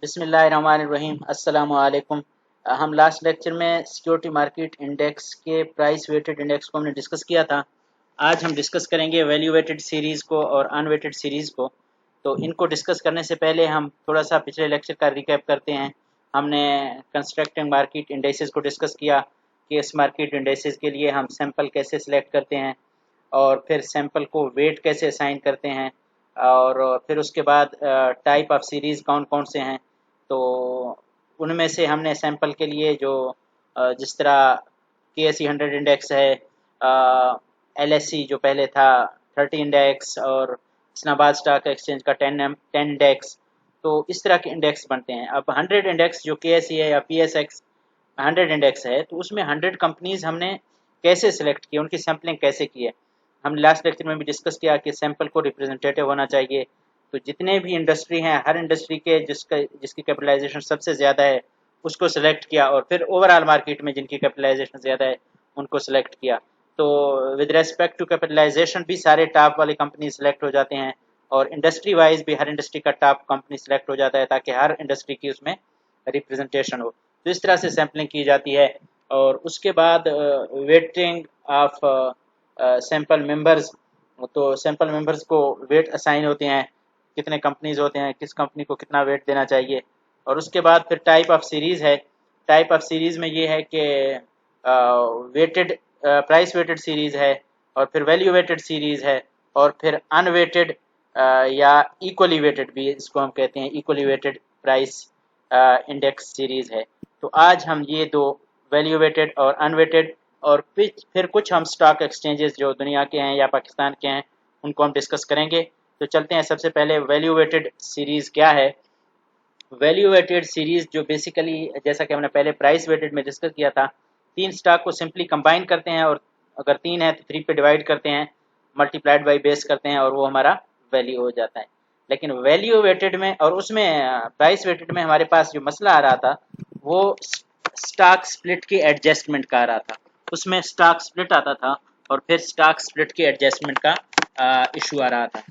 बिस्मिल्लाहिर्रहमानिर्रहीम अस्सलामु अलैकुम। हम लास्ट लेक्चर में सिक्योरिटी मार्केट इंडेक्स के प्राइस वेटेड इंडेक्स को हमने डिस्कस किया था। आज हम डिस्कस करेंगे वैल्यू वेटेड सीरीज़ को और अनवेटेड सीरीज़ को। तो इनको डिस्कस करने से पहले हम थोड़ा सा पिछले लेक्चर का रिकैप करते हैं। हमने कंस्ट्रक्टिंग मार्केट इंडेक्सेस को डिस्कस किया कि इस मार्केट इंडेक्सेस के लिए हम सैंपल कैसे सिलेक्ट करते हैं और फिर सैंपल को वेट कैसे असाइन करते हैं, और फिर उसके बाद टाइप ऑफ सीरीज़ कौन कौन से हैं। तो उनमें से हमने सैंपल के लिए जो जिस तरह KSE 100 इंडेक्स है, LSE जो पहले था 30 इंडेक्स, और इस्लामाबाद स्टॉक एक्सचेंज का 10 इंडेक्स, तो इस तरह के इंडेक्स बनते हैं। अब 100 इंडेक्स जो KSE है या PSX 100 इंडेक्स है, तो उसमें 100 कंपनीज हमने कैसे सिलेक्ट किए, उनकी सैम्पलिंग कैसे की है। हमने लास्ट लेक्चर में भी डिस्कस किया कि सैंपल को रिप्रेजेंटेटिव होना चाहिए। तो जितने भी इंडस्ट्री हैं, हर इंडस्ट्री के जिसकी कैपिटलाइजेशन सबसे ज़्यादा है उसको सिलेक्ट किया, और फिर ओवरऑल मार्केट में जिनकी कैपिटलाइजेशन ज़्यादा है उनको सिलेक्ट किया। तो विद रेस्पेक्ट टू कैपिटलाइजेशन भी सारे टॉप वाले कंपनी सिलेक्ट हो जाते हैं, और इंडस्ट्री वाइज भी हर इंडस्ट्री का टॉप कंपनी सिलेक्ट हो जाता है ताकि हर इंडस्ट्री की उसमें रिप्रेजेंटेशन हो। तो इस तरह से सैम्पलिंग की जाती है। और उसके बाद वेटिंग ऑफ सैंपल मेंबर्स, तो सैंपल मेंबर्स को वेट असाइन होते हैं, कितने कंपनीज होते हैं, किस कंपनी को कितना वेट देना चाहिए। और उसके बाद फिर टाइप ऑफ सीरीज़ है। टाइप ऑफ सीरीज़ में ये है कि वेटेड प्राइस वेटेड सीरीज़ है, और फिर वैल्यू वेटेड सीरीज़ है, और फिर अनवेटेड या इक्वली वेटेड भी इसको हम कहते हैं, equally weighted price index series है। तो आज हम ये दो वैल्यू वेटेड और अनवेटेड, और फिर कुछ हम स्टॉक एक्सचेंजेस जो दुनिया के हैं या पाकिस्तान के हैं उनको हम डिस्कस करेंगे। तो चलते हैं, सबसे पहले वैल्यू वेटेड सीरीज़ क्या है। वैल्यू वेटेड सीरीज़ जो बेसिकली, जैसा कि हमने पहले प्राइस वेटेड में डिस्कस किया था, तीन स्टॉक को सिंपली कंबाइन करते हैं, और अगर तीन है तो 3 पे डिवाइड करते हैं, मल्टीप्लाइड बाई बेस करते हैं, और वो हमारा वैल्यू हो जाता है। लेकिन वैल्यू वेटेड में और उसमें प्राइस वेटेड में हमारे पास जो मसला आ रहा था वो स्टॉक स्प्लिट के एडजस्टमेंट का आ रहा था। उसमें स्टॉक स्प्लिट आता था और फिर स्टॉक स्प्लिट के एडजस्टमेंट का इशू आ रहा था।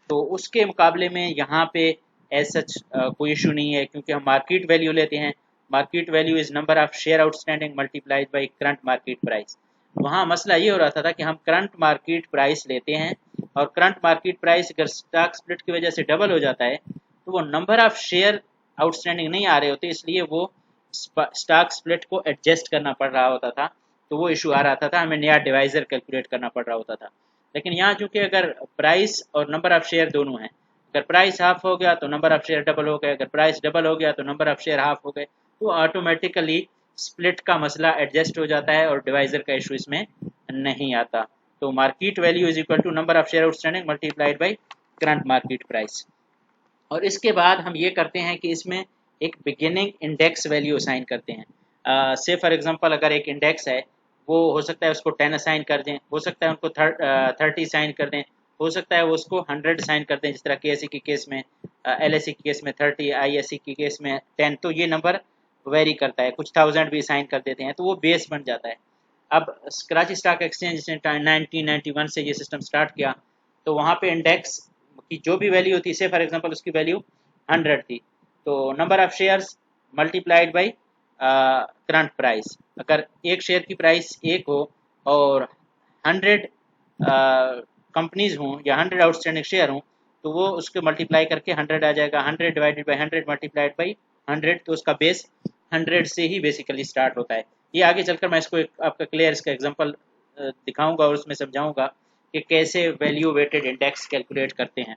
तो उसके मुकाबले में यहाँ पे एज सच कोई इशू नहीं है, क्योंकि हम मार्केट वैल्यू लेते हैं। Market value is number of share outstanding multiplied by current market price. वहाँ मसला ये हो रहा था कि हम करंट मार्केट प्राइस लेते हैं, और करंट मार्केट प्राइस अगर स्टॉक स्प्लिट की वजह से डबल हो जाता है तो वो नंबर ऑफ शेयर आउटस्टैंडिंग नहीं आ रहे होते, इसलिए वो स्टॉक स्प्लिट को एडजस्ट करना पड़ रहा होता था। तो वो इशू आ रहा था, हमें नया डिवाइजर कैलकुलेट करना पड़ रहा होता था। लेकिन यहाँ चूंकि अगर प्राइस और नंबर ऑफ शेयर दोनों हैं, अगर प्राइस हाफ हो गया तो नंबर ऑफ शेयर डबल हो गए, अगर प्राइस डबल हो गया तो नंबर ऑफ शेयर हाफ हो गए, तो ऑटोमेटिकली स्प्लिट का मसला एडजस्ट हो जाता है और डिवाइजर का इशू इसमें नहीं आता। तो market value is equal to number of share outstanding multiplied by current market price. और इसके बाद हम ये करते हैं कि इसमें एक बिगिनिंग इंडेक्स वैल्यू असाइन करते हैं। से फॉर एग्जांपल अगर एक इंडेक्स है, वो हो सकता है उसको 10 असाइन कर दें, हो सकता है उनको 30 असाइन कर दें, हो सकता है वो उसको 100 असाइन कर दें, जिस तरह KSE के केस में, LSE के केस में 30, ISE के केस में 10। तो ये नंबर वेरी करता है, कुछ 1000 भी असाइन कर देते हैं, तो वो बेस बन जाता है। अब कराची स्टॉक एक्सचेंज ने 1991 से ये सिस्टम स्टार्ट किया, तो वहाँ पे इंडेक्स की जो भी वैल्यू होती है, से फॉर एग्जांपल उसकी वैल्यू 100 थी, तो number of shares multiplied by current price. अगर एक शेयर की प्राइस 1 हो और 100 कंपनीज हों या 100 आउटस्टैंडिंग शेयर हों, तो वो उसके मल्टीप्लाई करके 100 आ जाएगा। 100 डिवाइडेड बाई 100 मल्टीप्लाइड बाई 100, तो उसका बेस 100 से ही बेसिकली स्टार्ट होता है। ये आगे चलकर मैं इसको आपका क्लियर इसका एग्जांपल दिखाऊंगा और उसमें समझाऊंगा कि कैसे वैल्यू वेटेड इंडेक्स कैलकुलेट करते हैं।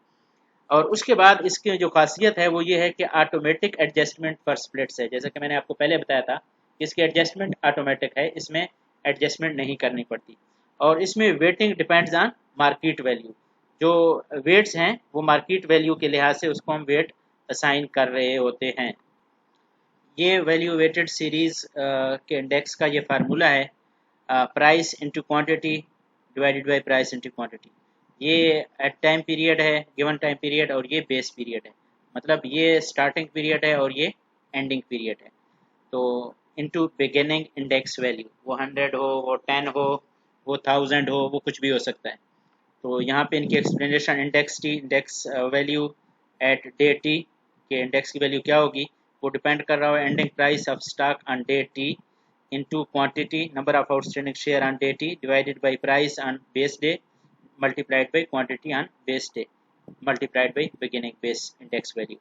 और उसके बाद इसकी जो खासियत है वो ये है कि ऑटोमेटिक एडजस्टमेंट फॉर स्प्लिट्स है। जैसा कि मैंने आपको पहले बताया था, इसकी एडजस्टमेंट ऑटोमेटिक है, इसमें एडजस्टमेंट नहीं करनी पड़ती। और इसमें waiting depends on market value. जो वेट्स हैं वो मार्केट वैल्यू के लिहाज से उसको हम वेट असाइन कर रहे होते हैं। ये वैल्यू वेटेड सीरीज़ के इंडेक्स का ये फार्मूला है, price into quantity divided by price into quantity. ये एट टाइम पीरियड है, गिवन टाइम पीरियड, और ये बेस पीरियड है। मतलब ये स्टार्टिंग पीरियड है और ये एंडिंग पीरियड है। तो इनटू बिगिनिंग इंडेक्स वैल्यू, वो 100 हो, वो 10 हो, वो 1000 हो, वो कुछ भी हो सकता है। तो यहाँ पे इनकी explanation, index T, index value at day T, के इंडेक्स की वैल्यू क्या होगी, वो डिपेंड कर रहा है ending price of stock on day T into quantity number of outstanding share on day T divided by price on base day multiplied by quantity on base day multiplied by beginning base index value.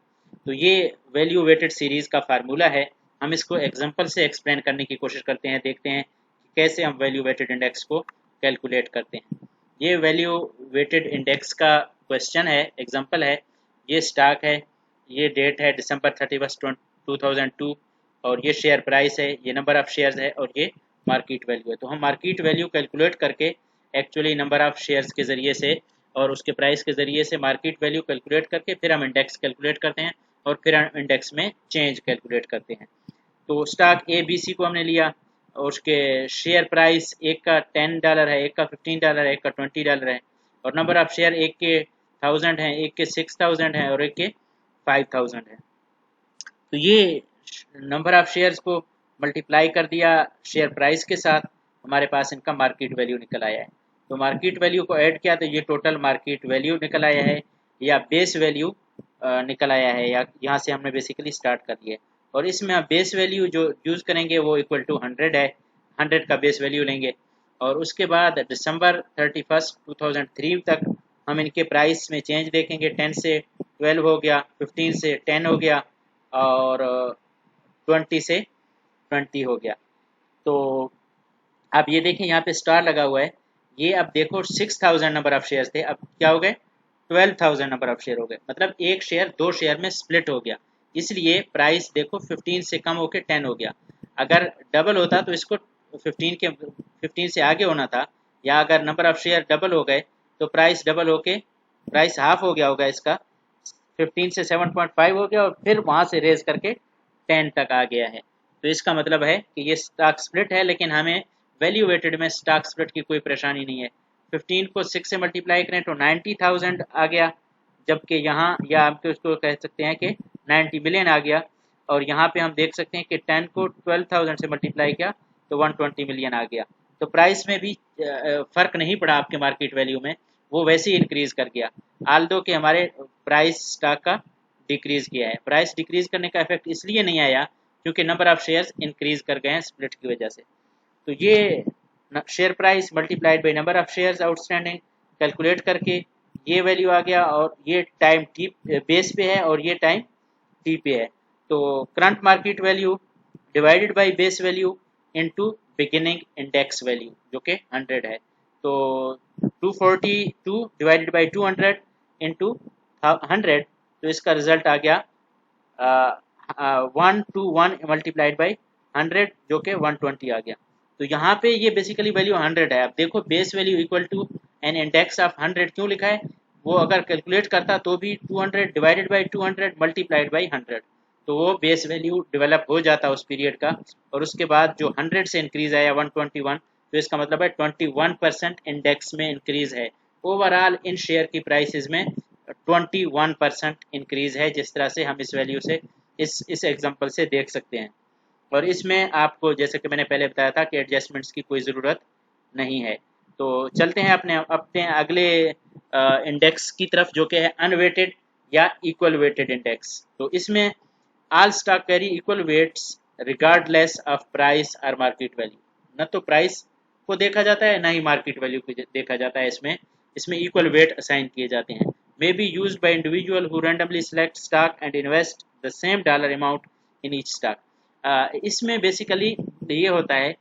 तो ये value weighted series का formula है। हम इसको example से explain करने की कोशिश करते हैं, देखते हैं कि कैसे हम वैल्यू वेटेड इंडेक्स को कैलकुलेट करते हैं। ये वैल्यू वेटेड इंडेक्स का क्वेश्चन है, एग्जांपल है। ये स्टॉक है, ये डेट है दिसंबर 31 2002 और ये शेयर प्राइस है, ये नंबर ऑफ शेयर्स है और ये मार्केट वैल्यू है। तो हम मार्केट वैल्यू कैलकुलेट करके एक्चुअली नंबर ऑफ शेयर्स के ज़रिए से और उसके प्राइस के ज़रिए से मार्केट वैल्यू कैलकुलेट करके फिर हम इंडेक्स कैलकुलेट करते हैं और फिर हम इंडेक्स में चेंज कैलकुलेट करते हैं। तो स्टॉक ए बी सी को हमने लिया और उसके शेयर प्राइस एक का $10 है, एक का $15 है, एक का $20 है और नंबर ऑफ शेयर एक के 1000 है, एक के 6000 है और एक के 5000 है। तो ये नंबर ऑफ शेयर्स को मल्टीप्लाई कर दिया शेयर प्राइस के साथ, हमारे पास इनका मार्केट वैल्यू निकल आया है। तो मार्केट वैल्यू को ऐड किया तो ये टोटल मार्केट वैल्यू निकल आया है या बेस वैल्यू निकल आया है, या यहाँ से हमने बेसिकली स्टार्ट कर दिया है। और इसमें आप बेस वैल्यू जो यूज़ करेंगे वो इक्वल टू 100 है, 100 का बेस वैल्यू लेंगे और उसके बाद दिसंबर 31 2003 तक हम इनके प्राइस में चेंज देखेंगे। 10 से 12 हो गया, 15 से 10 हो गया और 20 से 20 हो गया। तो आप ये देखें यहाँ पे स्टार लगा हुआ है, ये अब देखो 6000 नंबर ऑफ शेयर्स थे, अब क्या हो गए 12000 नंबर ऑफ शेयर हो गए, मतलब एक शेयर दो शेयर में स्प्लिट हो गया। इसलिए प्राइस देखो 15 से कम होकर 10 हो गया। अगर डबल होता तो इसको 15 से आगे होना था, या अगर नंबर ऑफ शेयर डबल हो गए तो प्राइस डबल होके प्राइस हाफ हो गया होगा, इसका 15 से 7.5 हो गया और फिर वहाँ से रेज करके 10 तक आ गया है। तो इसका मतलब है कि ये स्टॉक स्प्लिट है, लेकिन हमें वैल्यू वेटेड में स्टॉक स्प्लिट की कोई परेशानी नहीं है। 15 को 6 से मल्टीप्लाई करें तो 90,000 आ गया, जबकि यहाँ या आप उसको कह सकते हैं कि 90 मिलियन आ गया। और यहाँ पे हम देख सकते हैं कि 10 को 12,000 से मल्टीप्लाई किया तो 120 मिलियन आ गया। तो प्राइस में भी फ़र्क नहीं पड़ा आपके मार्केट वैल्यू में, वो वैसे ही इंक्रीज कर गया। आल्दो कि हमारे प्राइस स्टॉक का डिक्रीज किया है। प्राइस डिक्रीज करने का इफेक्ट इसलिए नहीं आया क्योंकि नंबर ऑफ शेयर्स इंक्रीज कर गए हैं स्प्लिट की वजह से। तो ये share price multiplied by number of shares outstanding calculate करके ये वैल्यू आ गया और ये टाइम टी बेस पे है और ये टाइम टी पे है। तो current market value divided by base value into beginning index value जो कि 100 है। तो 242 डिवाइडेड बाय 200 इनटू 100, तो इसका रिजल्ट आ गया 121 मल्टीप्लाइड बाई 100 जो कि 120 आ गया। तो यहाँ पे ये बेसिकली वैल्यू 100 है। अब देखो base value equal to an index of 100 क्यों लिखा है, वो अगर कैलकुलेट करता तो भी 200 डिवाइडेड बाई 200 मल्टीप्लाइड बाई 100, तो वो बेस वैल्यू डेवलप हो जाता उस पीरियड का। और उसके बाद जो 100 से इंक्रीज आया 121, तो इसका मतलब है 21% इंडेक्स में इंक्रीज है। ओवरऑल इन शेयर की प्राइसेस में 21% इंक्रीज है, जिस तरह से हम इस वैल्यू से इस एग्जांपल से देख सकते हैं। और इसमें आपको जैसे कि मैंने पहले बताया था कि एडजस्टमेंट्स की कोई ज़रूरत नहीं है। तो चलते हैं अपने अगले इंडेक्स की तरफ जो कि है अनवेटेड या इक्वल वेटेड इंडेक्स। तो इसमें all stock carry equal weights regardless of price और मार्केट वैल्यू। न तो प्राइस को देखा जाता है, ना ही मार्केट वैल्यू को देखा जाता है। इसमें इक्वल वेट असाइन किए जाते हैं। May be used by individual who randomly select stock and invest the same dollar amount in each stock. इसमें बेसिकली ये होता है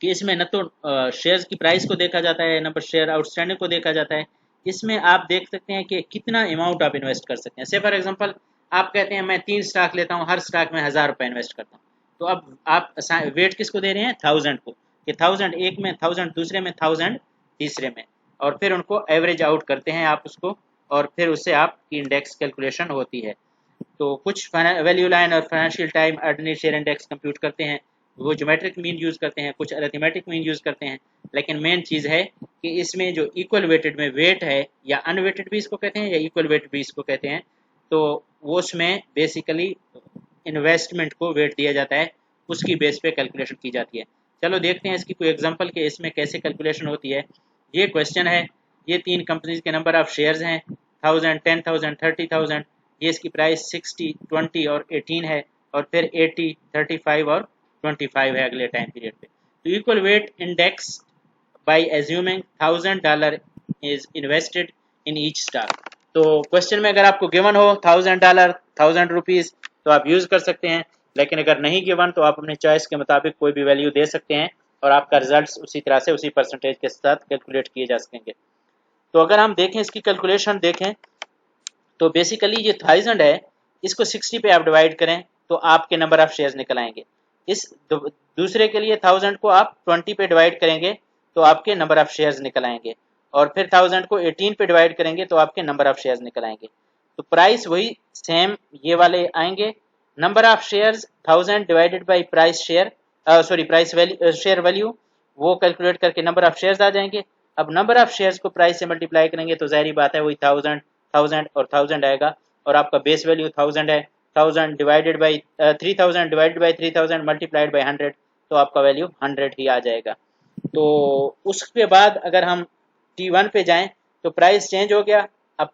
कि इसमें न तो शेयर्स की प्राइस को देखा जाता है, न पर शेयर आउटस्टैंडिंग को देखा जाता है। इसमें आप देख सकते हैं कि कितना अमाउंट आप इन्वेस्ट कर सकते हैं। से फॉर एग्जांपल आप कहते हैं मैं 3 स्टॉक लेता हूँ, हर स्टॉक में 1000 रुपये इन्वेस्ट करता हूँ। तो अब आप वेट किसको दे रहे हैं 1000 को, कि 1000 एक में, 1000 दूसरे में, 1000 तीसरे में, और फिर उनको एवरेज आउट करते हैं आप उसको, और फिर उससे आपकी इंडेक्स कैलकुलेशन होती है। तो कुछ वैल्यू लाइन और financial time ordinary share index compute करते हैं, वो ज्योमेट्रिक मीन यूज़ करते हैं, कुछ अरिथमेटिक मीन यूज़ करते हैं। लेकिन मेन चीज़ है कि इसमें जो इक्वल वेटेड में वेट है, या अनवेटेड भी इसको कहते हैं या इक्वल वेट भी इसको कहते हैं, तो वो उसमें बेसिकली इन्वेस्टमेंट को वेट दिया जाता है, उसकी बेस पे कैलकुलेशन की जाती है। चलो देखते हैं इसकी कोई एग्जांपल के इसमें कैसे कैलकुलेशन होती है। ये क्वेश्चन है, ये 3 कंपनीज के नंबर ऑफ शेयर्स हैं, 1000, 10,000, 30,000। ये इसकी प्राइस 60, 20 और 18 है, और फिर 80, 35 और 25 है अगले टाइम पीरियड पे। तो equal weight index bye assuming $1000 is invested in each stock. तो क्वेश्चन में अगर आपको गिवन हो $1000, 1000 रुपीज़, तो आप यूज़ कर सकते हैं, लेकिन अगर नहीं गिवन तो आप अपनी चॉइस के मुताबिक कोई भी वैल्यू दे सकते हैं और आपका रिजल्ट उसी तरह से उसी परसेंटेज के साथ कैलकुलेट किए जा सकेंगे। तो अगर हम देखें इसकी कैलकुलेशन देखें तो बेसिकली ये 1000 है, इसको 60 पे आप डिवाइड करें तो आपके नंबर ऑफ शेयर्स निकल आएंगे। इस दूसरे के लिए 1000 को आप 20 पे डिवाइड करेंगे तो आपके नंबर ऑफ शेयर्स निकल आएंगे, और फिर 1000 को 18 पे डिवाइड करेंगे तो आपके नंबर ऑफ शेयर्स निकल आएंगे। तो प्राइस वही सेम ये वाले आएंगे। Number of shares 1000 divided by price share, sorry price value, share value, वो कैलकुलेट करके नंबर ऑफ शेयर्स आ जाएंगे। अब नंबर ऑफ शेयर्स को प्राइस से मल्टीप्लाई करेंगे तो ज़ाहिर बात है वही 1000, 1000 और 1000 आएगा, और आपका बेस वैल्यू 1000 है। 1000 divided by 3000 divided by 3000 multiplied by 100, तो आपका वैल्यू 100 ही आ जाएगा। तो उसके बाद अगर हम T1 पे जाएं तो प्राइस चेंज हो गया, अब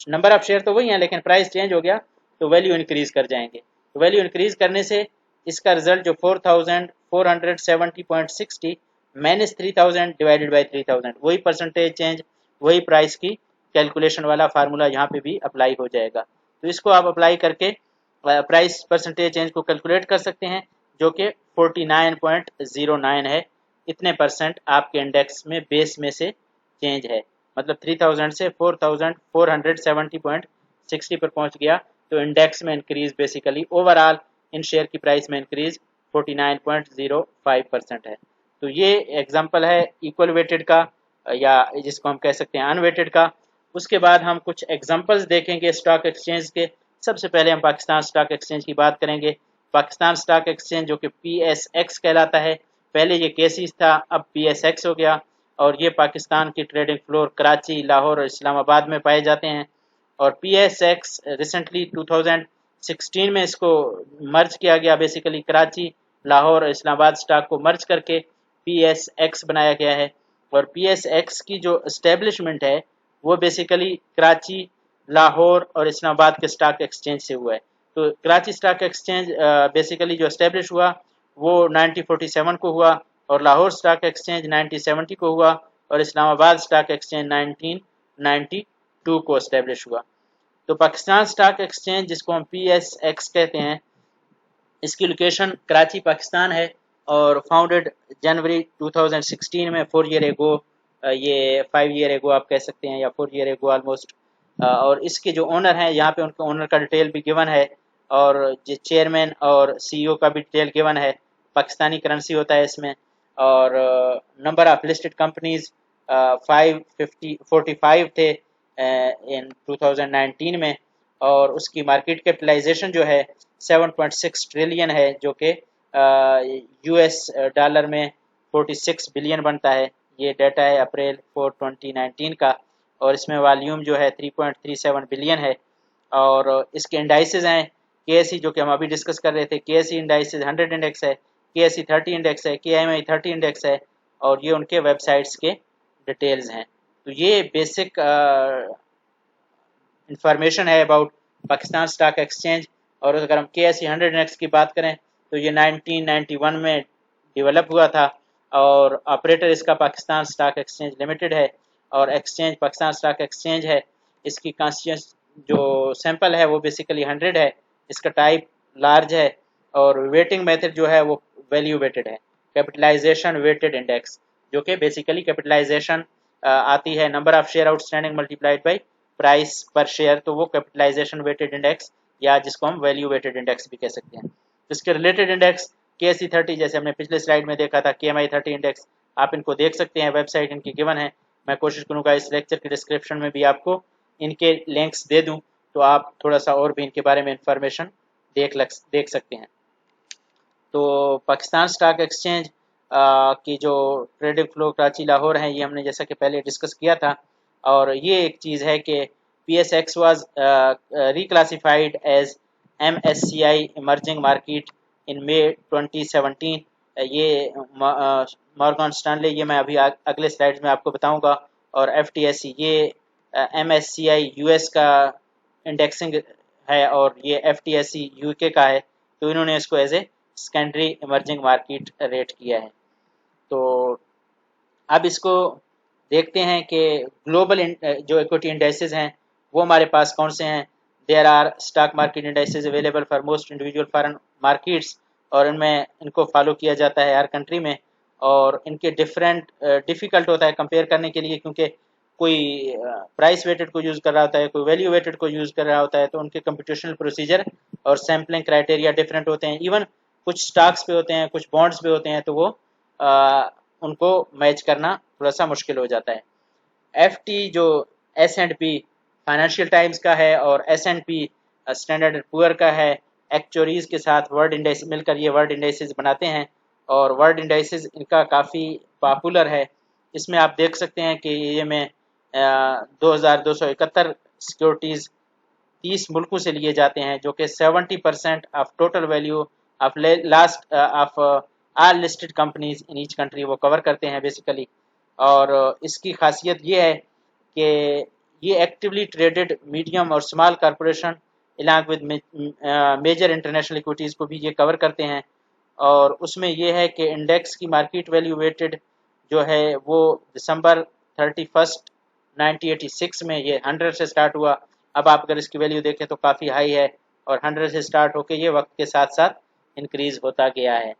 नंबर ऑफ शेयर तो वही है लेकिन प्राइस चेंज हो गया, तो वैल्यू इंक्रीज कर जाएंगे। तो वैल्यू इंक्रीज करने से इसका रिजल्ट जो 4470.60 माइनस 3000 डिवाइडेड बाई 3000, वही परसेंटेज चेंज, वही प्राइस की कैलकुलेशन वाला फार्मूला यहाँ पे भी अप्लाई हो जाएगा। तो इसको आप अप्लाई करके प्राइस परसेंटेज चेंज को कैलकुलेट कर सकते हैं, जो कि 49.09 है। इतने परसेंट आपके इंडेक्स में बेस में से चेंज है, मतलब 3000 से 4470.60 पर पहुंच गया। तो इंडेक्स में इंक्रीज बेसिकली ओवरऑल इन शेयर की प्राइस में इंक्रीज 49.05% है। तो ये एग्जांपल है इक्वल वेटेड का, या जिसको हम कह सकते हैं अनवेटेड का। उसके बाद हम कुछ एग्जांपल्स देखेंगे स्टॉक एक्सचेंज के। सबसे पहले हम पाकिस्तान स्टॉक एक्सचेंज की बात करेंगे। पाकिस्तान स्टॉक एक्सचेंज जो कि PSX कहलाता है, पहले ये KC था, अब PSX हो गया, और ये पाकिस्तान की ट्रेडिंग फ्लोर कराची, लाहौर और इस्लामाबाद में पाए जाते हैं। और PSX रिसेंटली 2016 में इसको मर्ज किया गया, बेसिकली कराची, लाहौर और इस्लामाबाद स्टॉक को मर्ज करके PSX बनाया गया है। और PSX की जो इस्टेब्लिशमेंट है वो बेसिकली कराची, लाहौर और इस्लामाबाद के स्टॉक एक्सचेंज से हुआ है। तो कराची स्टॉक एक्सचेंज बेसिकली जो एस्टेब्लिश हुआ वो 1947 को हुआ, और लाहौर स्टॉक एक्सचेंज 1970 को हुआ, और इस्लामाबाद स्टॉक एक्सचेंज 1992 को एस्टेब्लिश हुआ। तो पाकिस्तान स्टॉक एक्सचेंज जिसको हम PSX कहते हैं, इसकी लोकेशन कराची पाकिस्तान है, और फाउंडेड जनवरी 2016 में, 4 ईयर एगो, ये 5 ईयर एगो आप कह सकते हैं, या 4 ईयर एगो ऑलमोस्ट। और इसके जो ओनर हैं यहाँ पे उनके ओनर का डिटेल भी गिवन है, और जो चेयरमैन और CEO का भी डिटेल गिवन है। पाकिस्तानी करेंसी होता है इसमें। और नंबर ऑफ लिस्टेड कंपनीज 545 थे इन 2019 में, और उसकी मार्केट कैपिटलाइजेशन जो है 7.6 ट्रिलियन है, जो कि US डॉलर में 46 बिलियन बनता है। ये डाटा है अप्रैल 4 2019 का, और इसमें वॉल्यूम जो है 3.37 बिलियन है। और इसके इंडाइसेस हैं KSE, जो कि हम अभी डिस्कस कर रहे थे, KSE इंडाइसेस 100 इंडेक्स है, KSE 30 इंडेक्स है, KMI 30 इंडेक्स है, और ये उनके वेबसाइट्स के डिटेल्स हैं। तो ये बेसिक इंफॉर्मेशन है अबाउट पाकिस्तान स्टॉक एक्सचेंज। और अगर हम KSE 100 इंडेक्स की बात करें तो ये 1991 में डेवलप हुआ था, और ऑपरेटर इसका पाकिस्तान स्टॉक एक्सचेंज लिमिटेड है, और एक्सचेंज पाकिस्तान स्टॉक एक्सचेंज है। इसकी कॉन्स्टिट्यूंस जो सैंपल है वो बेसिकली 100 है, इसका टाइप लार्ज है, और वेटिंग मेथड जो है वो वैल्यू वेटेड है। कैपिटलाइजेशन वेटेड इंडेक्स, जो कि बेसिकली कैपिटलाइजेशन आती है number of share outstanding multiplied by price पर शेयर, तो वो कैपिटलाइजेशन वेटेड इंडेक्स, या जिसको हम वैल्यू वेटेड इंडेक्स भी कह सकते हैं। इसके रिलेटेड इंडेक्स KSE 30, जैसे हमने पिछले स्लाइड में देखा था, KMI 30 इंडेक्स, आप इनको देख सकते हैं, वेबसाइट इनकी गिवन है। मैं कोशिश करूंगा इस लेक्चर के डिस्क्रिप्शन में भी आपको इनके लिंक्स दे दूं, तो आप थोड़ा सा और भी इनके बारे में इंफॉर्मेशन देख सकते हैं। तो पाकिस्तान स्टॉक एक्सचेंज की जो ट्रेडिंग फ्लो कराची लाहौर है, ये हमने जैसा कि पहले डिस्कस किया था। और ये एक चीज़ है कि PSX was reclassified as MSCI emerging market in May 2017। ये मॉर्गन स्टैनले, ये मैं अभी अगले स्लाइड्स में आपको बताऊंगा। और FTSE ये MSCI US का इंडेक्सिंग है और ये FTSE यूके का है, तो इन्होंने इसको as a secondary emerging market rate किया है। तो अब इसको देखते हैं कि ग्लोबल जो इक्विटी इंडेक्सेस हैं वो हमारे पास कौन से हैं। There are stock market indexes available for most individual foreign markets, और इनमें इनको फॉलो किया जाता है हर कंट्री में, और इनके डिफरेंट डिफ़िकल्ट होता है कंपेयर करने के लिए, क्योंकि कोई प्राइस वेटेड को यूज़ कर रहा होता है, कोई वैल्यू वेटेड को यूज़ कर रहा होता है, तो उनके कंप्यूटेशनल प्रोसीजर और सैम्पलिंग क्राइटेरिया डिफरेंट होते हैं। इवन कुछ स्टॉक्स पे होते हैं, कुछ बॉन्ड्स पे होते हैं, तो वो उनको मैच करना थोड़ा सा मुश्किल हो जाता है। FT जो S&P फाइनेंशियल टाइम्स का है और S&P स्टैंडर्ड एंड पुअर का है, एक्चुअरीज के साथ वर्ल्ड इंडेक्स मिलकर ये वर्ल्ड इंडेक्सेस बनाते हैं, और वर्ल्ड इंडेक्सेस इनका काफ़ी पॉपुलर है। इसमें आप देख सकते हैं कि ये में 2271 सिक्योरिटीज़ 30 मुल्कों से लिए जाते हैं, जो कि 70% of total value of last of all listed companies in each country वो कवर करते हैं बेसिकली। और इसकी खासियत ये है कि ये एक्टिवली ट्रेडेड मीडियम और स्मॉल कॉरपोरेशन इलाक विद मेजर इंटरनेशनल इक्विटीज़ को भी ये कवर करते हैं। और उसमें ये है कि इंडेक्स की मार्केट वैल्यू वेटेड जो है वो दिसंबर 31 1986 में ये 100 से स्टार्ट हुआ। अब आप अगर इसकी वैल्यू देखें तो काफ़ी हाई है, और 100 से स्टार्ट होकर ये वक्त के साथ साथ इंक्रीज़ होता गया है।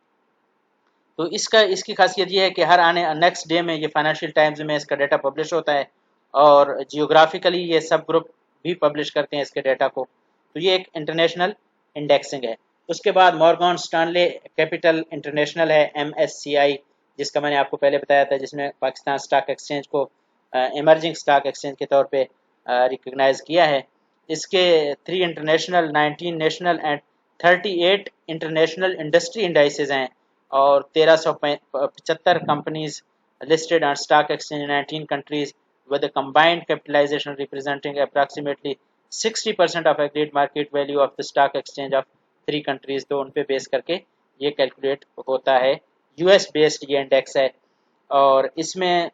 तो इसकी खासियत ये है कि हर आने नेक्स्ट डे में ये फाइनेंशियल टाइम्स में इसका डाटा पब्लिश होता है, और जियोग्राफिकली ये सब ग्रुप भी पब्लिश करते हैं इसके डाटा को। तो ये एक इंटरनेशनल इंडेक्सिंग है। उसके बाद मॉर्गन स्टानले कैपिटल इंटरनेशनल है, MSCI, जिसका मैंने आपको पहले बताया था, जिसने पाकिस्तान स्टॉक एक्सचेंज को इमर्जिंग स्टॉक एक्सचेंज के तौर पे रिकग्नाइज किया है। इसके 3 international, 19 national and 38 international industry indices हैं, और 1375 companies listed on stock exchange in 19 countries with a combined capitalization representing approximately 60% of agreed market value of the stock exchange of 3 countries। तो उन पे बेस करके ये कैलकुलेट होता है। US based ये इंडेक्स है, और इसमें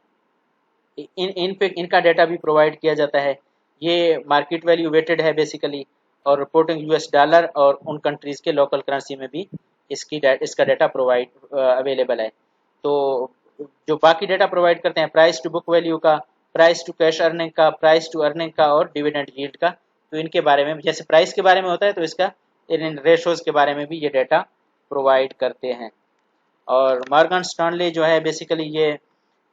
इनका डाटा भी प्रोवाइड किया जाता है। ये मार्केट वैल्यू वेटेड है बेसिकली, और रिपोर्टिंग US डॉलर और उन कंट्रीज़ के लोकल करेंसी में भी इसका डाटा प्रोवाइड अवेलेबल है। तो जो बाकी डाटा प्रोवाइड करते हैं प्राइस टू बुक वैल्यू का, प्राइस टू कैश अर्निंग का, प्राइस टू अर्निंग का और डिविडेंड यील्ड का, तो इनके बारे में जैसे प्राइस के बारे में होता है तो इसका इन रेशोज़ के बारे में भी ये डाटा प्रोवाइड करते हैं। और मॉर्गन स्टैनली जो है बेसिकली ये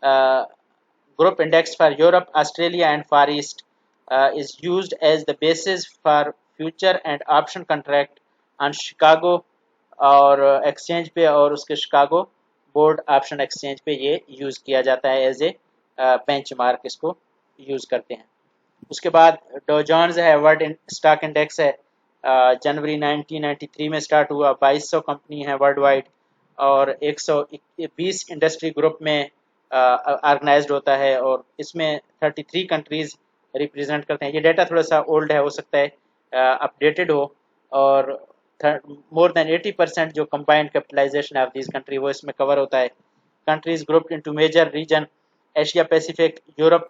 group index for Europe, Australia and far east is used as the basis for future and option contract on Chicago और एक्सचेंज पे, और उसके शिकागो बोर्ड ऑप्शन एक्सचेंज पे ये यूज़ किया जाता है एज ए बेंचमार्क, इसको यूज़ करते हैं। उसके बाद डॉ जोन्स है, वर्ल्ड स्टॉक इंडेक्स है, जनवरी 1993 में स्टार्ट हुआ। 2200 कंपनी है वर्ल्ड वाइड, और 120 इंडस्ट्री ग्रुप में ऑर्गेनाइज्ड होता है, और इसमें 33 कंट्रीज़ रिप्रेजेंट करते हैं। ये डाटा थोड़ा सा ओल्ड है, हो सकता है अपडेटेड हो, और मोर देन 80% जो combined capitalization of this country वो इसमें कवर होता है। Countries grouped into major region, Asia Pacific, Europe,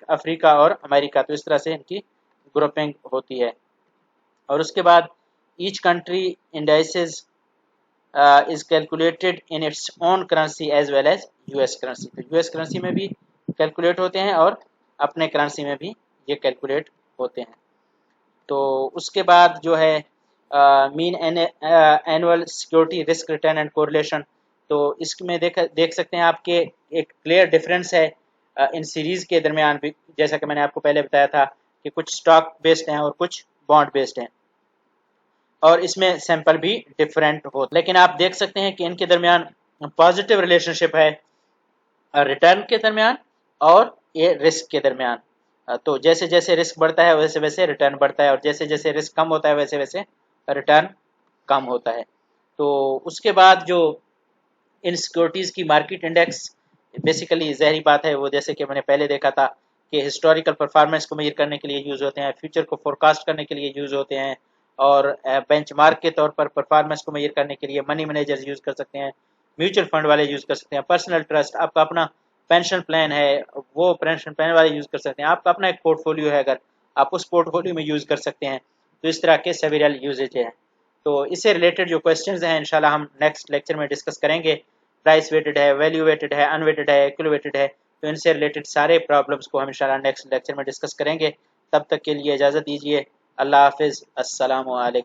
Africa और अमेरिका, तो इस तरह से इनकी ग्रुपिंग होती है। और उसके बाद each country indices is calculated in its own currency as well as US currency. तो US करेंसी में भी कैलकुलेट होते हैं और अपने करेंसी में भी ये कैलकुलेट होते हैं। तो उसके बाद जो है mean annual security risk return and correlation, तो इसमें देख सकते हैं आपके एक क्लियर डिफरेंस है इन सीरीज़ के दरमियान भी। जैसा कि मैंने आपको पहले बताया था कि कुछ स्टॉक बेस्ड हैं और कुछ बॉन्ड बेस्ड हैं, और इसमें सैंपल भी डिफरेंट हो, लेकिन आप देख सकते हैं कि इनके दरमियान पॉजिटिव रिलेशनशिप है रिटर्न के दरमियान और ये रिस्क के दरमियान। तो जैसे जैसे रिस्क बढ़ता है वैसे वैसे रिटर्न बढ़ता है, और जैसे जैसे रिस्क कम होता है वैसे वैसे रिटर्न कम होता है। तो उसके बाद जो इन सिक्योरिटीज़ की मार्केट इंडेक्स बेसिकली ज़ाहिरी बात है वो, जैसे कि मैंने पहले देखा था कि हिस्टोरिकल परफॉर्मेंस को मेजर करने के लिए यूज़ होते हैं, फ्यूचर को फोरकास्ट करने के लिए यूज़ होते हैं, और बेंचमार्क के तौर पर परफॉर्मेंस को मेजर करने के लिए मनी मैनेजर्स यूज़ कर सकते हैं, म्यूचुअल फंड वाले यूज़ कर सकते हैं, पर्सनल ट्रस्ट, आपका अपना पेंशन प्लान है वो पेंशन प्लान वाले यूज़ कर सकते हैं, आपका अपना एक पोर्टफोलियो है अगर आप उस पोर्टफोलियो में यूज़ कर सकते हैं। तो इस तरह के सेवेरल यूजेज हैं। तो इससे रिलेटेड जो क्वेश्चंस हैं इंशाल्लाह हम नेक्स्ट लेक्चर में डिस्कस करेंगे। प्राइस वेटेड है, वैल्यू वेटेड है, अनवेटेड है, इक्विवेटेड है, तो इनसे रिलेटेड सारे प्रॉब्लम्स को हम इंशाल्लाह नेक्स्ट लेक्चर में डिस्कस करेंगे। तब तक के लिए इजाज़त दीजिए। अल्लाह हाफ़िज़। अस्सलामु अलैकुम।